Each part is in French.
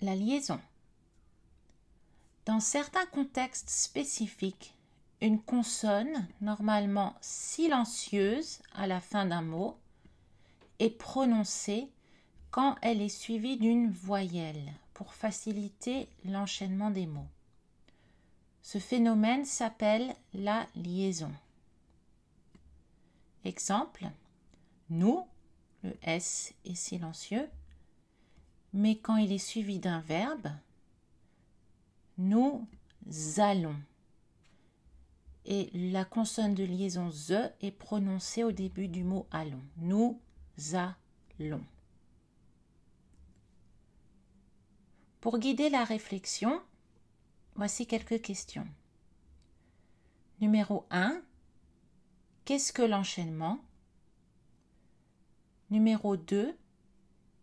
La liaison. Dans certains contextes spécifiques, une consonne, normalement silencieuse à la fin d'un mot, est prononcée quand elle est suivie d'une voyelle pour faciliter l'enchaînement des mots. Ce phénomène s'appelle la liaison. Exemple, nous, le S est silencieux, mais quand il est suivi d'un verbe, nous allons. Et la consonne de liaison ZE est prononcée au début du mot allons. Nous allons. Pour guider la réflexion, voici quelques questions. Numéro 1. Qu'est-ce que l'enchaînement? Numéro 2.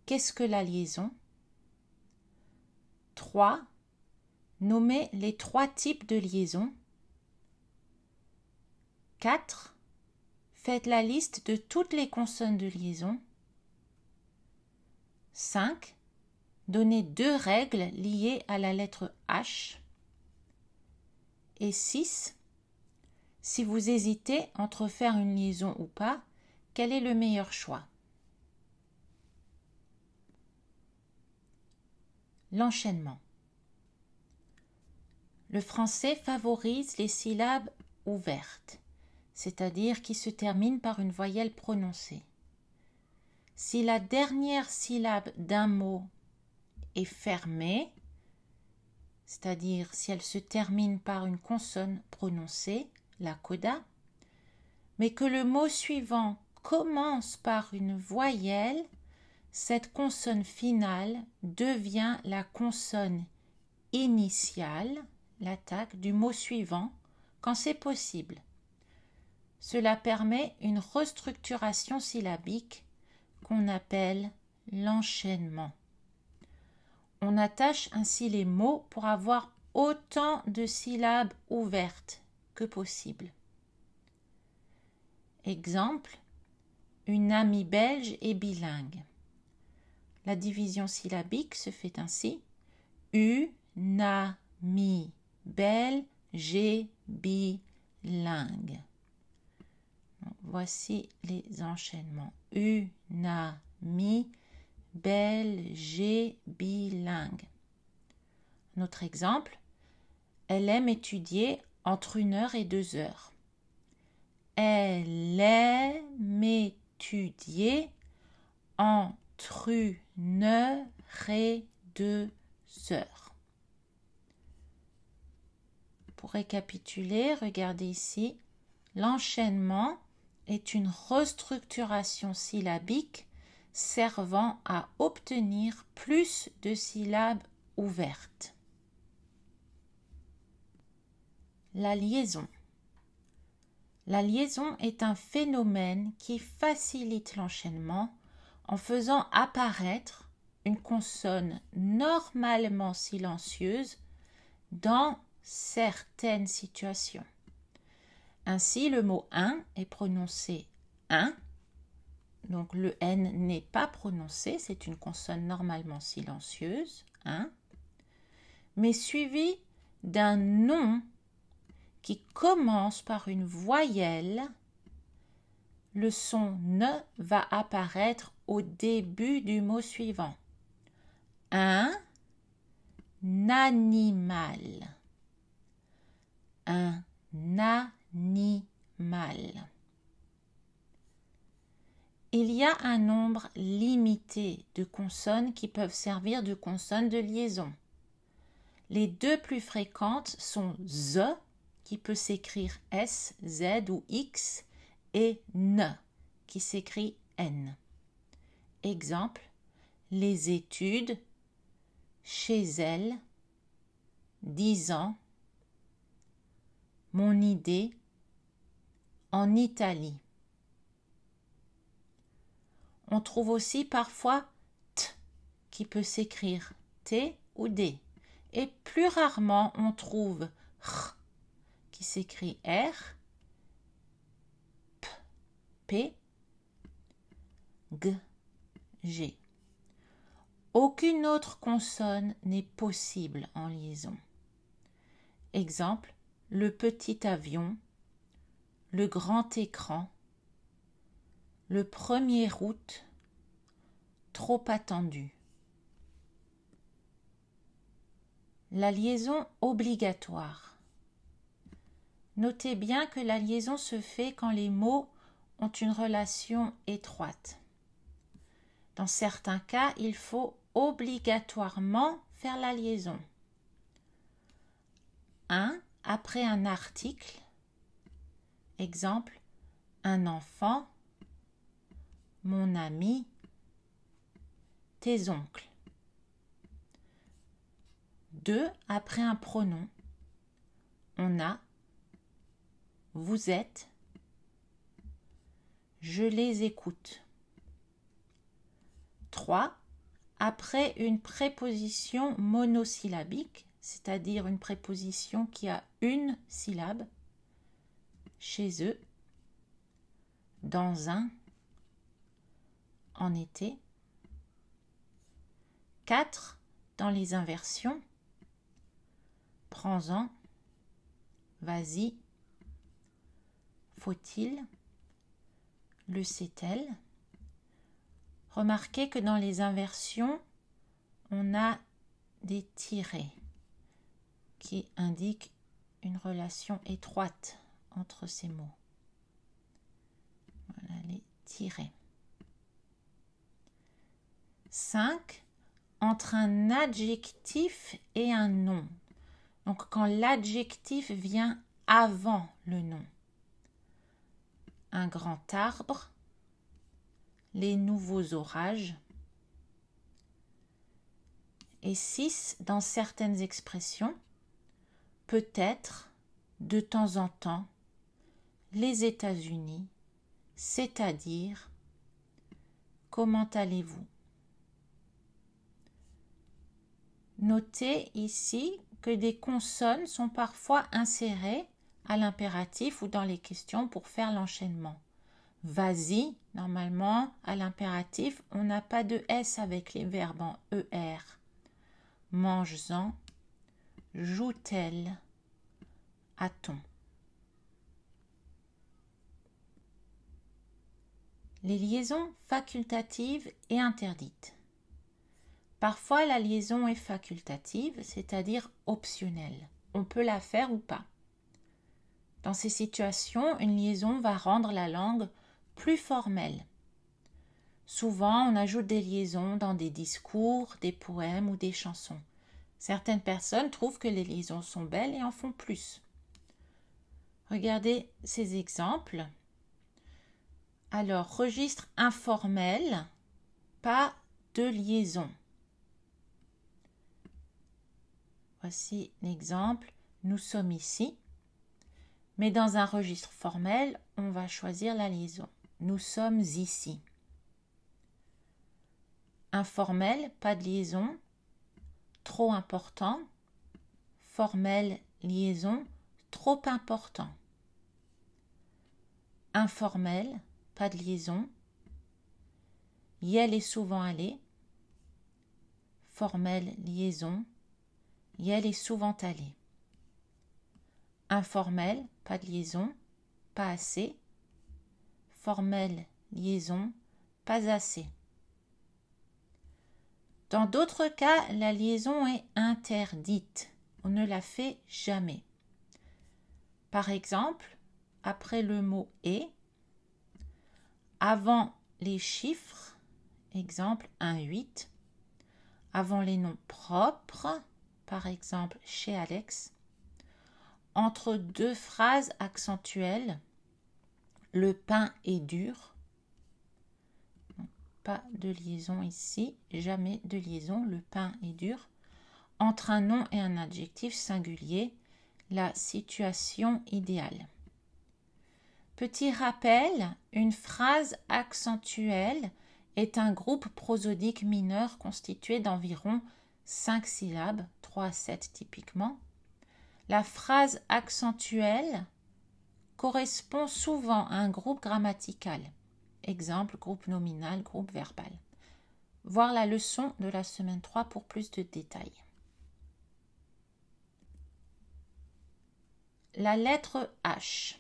Qu'est-ce que la liaison? 3. Nommez les 3 types de liaison. 4. Faites la liste de toutes les consonnes de liaison. 5. Donnez 2 règles liées à la lettre H. Et 6. Si vous hésitez entre faire une liaison ou pas, quel est le meilleur choix? L'enchaînement. Le français favorise les syllabes ouvertes, c'est-à-dire qui se terminent par une voyelle prononcée. Si la dernière syllabe d'un mot est fermée, c'est-à-dire si elle se termine par une consonne prononcée, la coda, mais que le mot suivant commence par une voyelle, cette consonne finale devient la consonne initiale, l'attaque du mot suivant, quand c'est possible. Cela permet une restructuration syllabique qu'on appelle l'enchaînement. On attache ainsi les mots pour avoir autant de syllabes ouvertes que possible. Exemple, une amie belge est bilingue. La division syllabique se fait ainsi. Une amie belge bilingue. Voici les enchaînements. Une amie belge bilingue. Notre exemple, elle aime étudier entre 1 heure et 2 heures. Elle aime étudier entre 1 heure et 2 heures. Pour récapituler, regardez ici, l'enchaînement est une restructuration syllabique servant à obtenir plus de syllabes ouvertes. La liaison. La liaison est un phénomène qui facilite l'enchaînement en faisant apparaître une consonne normalement silencieuse dans certaines situations. Ainsi, le mot un est prononcé un, donc le N n'est pas prononcé, c'est une consonne normalement silencieuse, un, mais suivi d'un nom qui commence par une voyelle. Le son ne va apparaître au début du mot suivant. Un animal. Un animal. Il y a un nombre limité de consonnes qui peuvent servir de consonnes de liaison. Les 2 plus fréquentes sont Z, qui peut s'écrire S, Z ou X, et N, qui s'écrit N. Exemple, les études, chez elle, 10 ans, mon idée, en Italie. On trouve aussi parfois T, qui peut s'écrire T ou D. Et plus rarement, on trouve R, qui s'écrit R, P, G, G. Aucune autre consonne n'est possible en liaison. Exemple, le petit avion, le grand écran, le 1er août, trop attendu. La liaison obligatoire. Notez bien que la liaison se fait quand les mots ont une relation étroite. Dans certains cas, il faut obligatoirement faire la liaison. Après un article. Exemple, un enfant, mon ami, tes oncles. 2 après un pronom. On a, vous êtes, je les écoute. 3 après une préposition monosyllabique, c'est-à-dire une préposition qui a une syllabe, chez eux, dans un, en été. 4 dans les inversions, prends-en, vas-y, faut-il, le sait-elle. Remarquez que dans les inversions, on a des tirets qui indiquent une relation étroite entre ces mots. Voilà les tirets. 5. Entre un adjectif et un nom. Donc quand l'adjectif vient avant le nom. Un grand arbre, les nouveaux orages. Et 6, dans certaines expressions, peut-être, de temps en temps, les États-Unis, c'est-à-dire, comment allez-vous? Notez ici que des consonnes sont parfois insérées à l'impératif ou dans les questions pour faire l'enchaînement. Vas-y, normalement, à l'impératif, on n'a pas de S avec les verbes en ER. Mange-en, joue-t-elle, a-t-on. Les liaisons facultatives et interdites. Parfois, la liaison est facultative, c'est-à-dire optionnelle. On peut la faire ou pas. Dans ces situations, une liaison va rendre la langue plus formelle. Souvent, on ajoute des liaisons dans des discours, des poèmes ou des chansons. Certaines personnes trouvent que les liaisons sont belles et en font plus. Regardez ces exemples. Alors, registre informel, pas de liaison. Voici l'exemple. Nous sommes ici. Mais dans un registre formel, on va choisir la liaison. Nous sommes ici. Informel, pas de liaison. Trop important. Formel, liaison. Trop important. Informel, pas de liaison. Yel est souvent allé. Formel, liaison. Yel est souvent allé. Informel, pas de liaison. Pas assez. Formel, liaison. Pas assez. Dans d'autres cas, la liaison est interdite. On ne la fait jamais. Par exemple, après le mot « et », avant les chiffres, exemple 1,8, avant les noms propres, par exemple chez Alex, entre deux phrases accentuelles, le pain est dur. Pas de liaison ici, jamais de liaison, le pain est dur. Entre un nom et un adjectif singulier, la situation idéale. Petit rappel, une phrase accentuelle est un groupe prosodique mineur constitué d'environ 5 syllabes, 3 à 7 typiquement. La phrase accentuelle correspond souvent à un groupe grammatical. Exemple, groupe nominal, groupe verbal. voir la leçon de la semaine 3 pour plus de détails. La lettre H.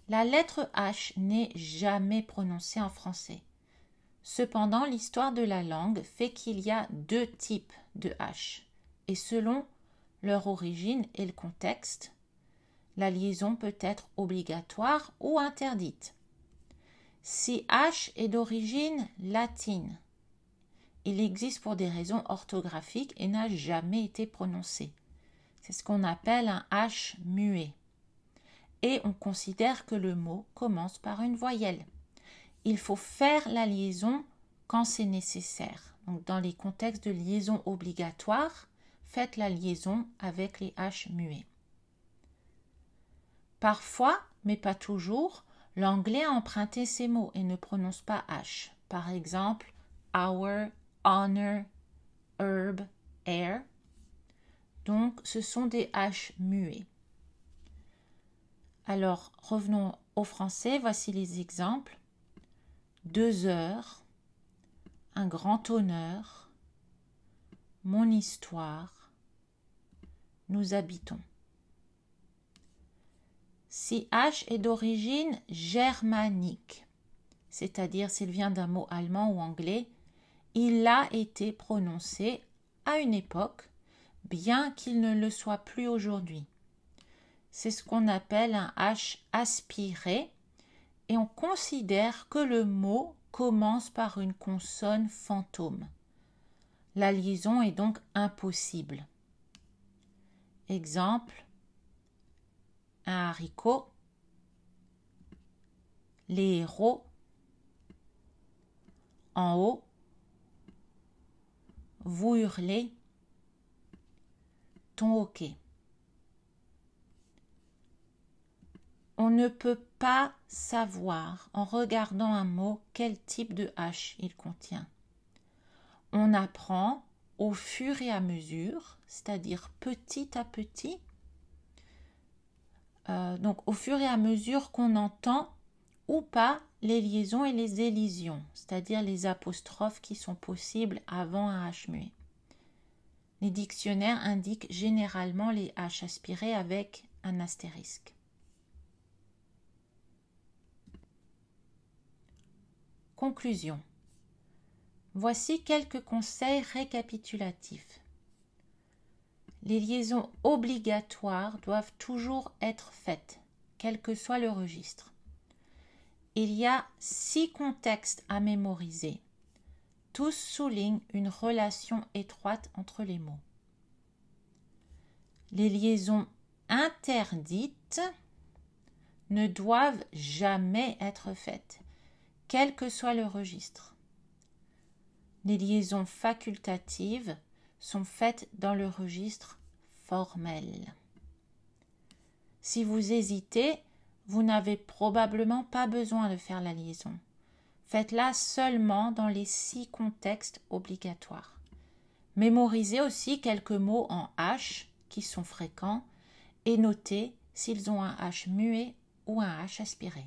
La lettre H n'est jamais prononcée en français. Cependant, l'histoire de la langue fait qu'il y a deux types de H. Et selon leur origine et le contexte, la liaison peut être obligatoire ou interdite. Si H est d'origine latine, il existe pour des raisons orthographiques et n'a jamais été prononcé. C'est ce qu'on appelle un H muet. Et on considère que le mot commence par une voyelle. Il faut faire la liaison quand c'est nécessaire. Donc, dans les contextes de liaison obligatoire, faites la liaison avec les H muets. Parfois, mais pas toujours, l'anglais a emprunté ces mots et ne prononce pas H. Par exemple, hour, honor, herb, air. Donc, ce sont des H muets. Alors, revenons au français. Voici les exemples. 2 heures, un grand honneur, mon histoire, nous habitons. Si H est d'origine germanique, c'est-à-dire s'il vient d'un mot allemand ou anglais, il a été prononcé à une époque, bien qu'il ne le soit plus aujourd'hui. C'est ce qu'on appelle un H aspiré et on considère que le mot commence par une consonne fantôme. La liaison est donc impossible. Exemple, un haricot, les héros, en haut, vous hurlez, ton hoquet. On ne peut pas savoir en regardant un mot quel type de H il contient. On apprend au fur et à mesure, c'est-à-dire petit à petit, donc au fur et à mesure qu'on entend ou pas les liaisons et les élisions, c'est-à-dire les apostrophes qui sont possibles avant un H muet. Les dictionnaires indiquent généralement les H aspirés avec un astérisque. Conclusion. Voici quelques conseils récapitulatifs. Les liaisons obligatoires doivent toujours être faites, quel que soit le registre. Il y a 6 contextes à mémoriser. Tous soulignent une relation étroite entre les mots. Les liaisons interdites ne doivent jamais être faites, quel que soit le registre. Les liaisons facultatives sont faites dans le registre formel. Si vous hésitez, vous n'avez probablement pas besoin de faire la liaison. Faites-la seulement dans les 6 contextes obligatoires. Mémorisez aussi quelques mots en H qui sont fréquents et notez s'ils ont un H muet ou un H aspiré.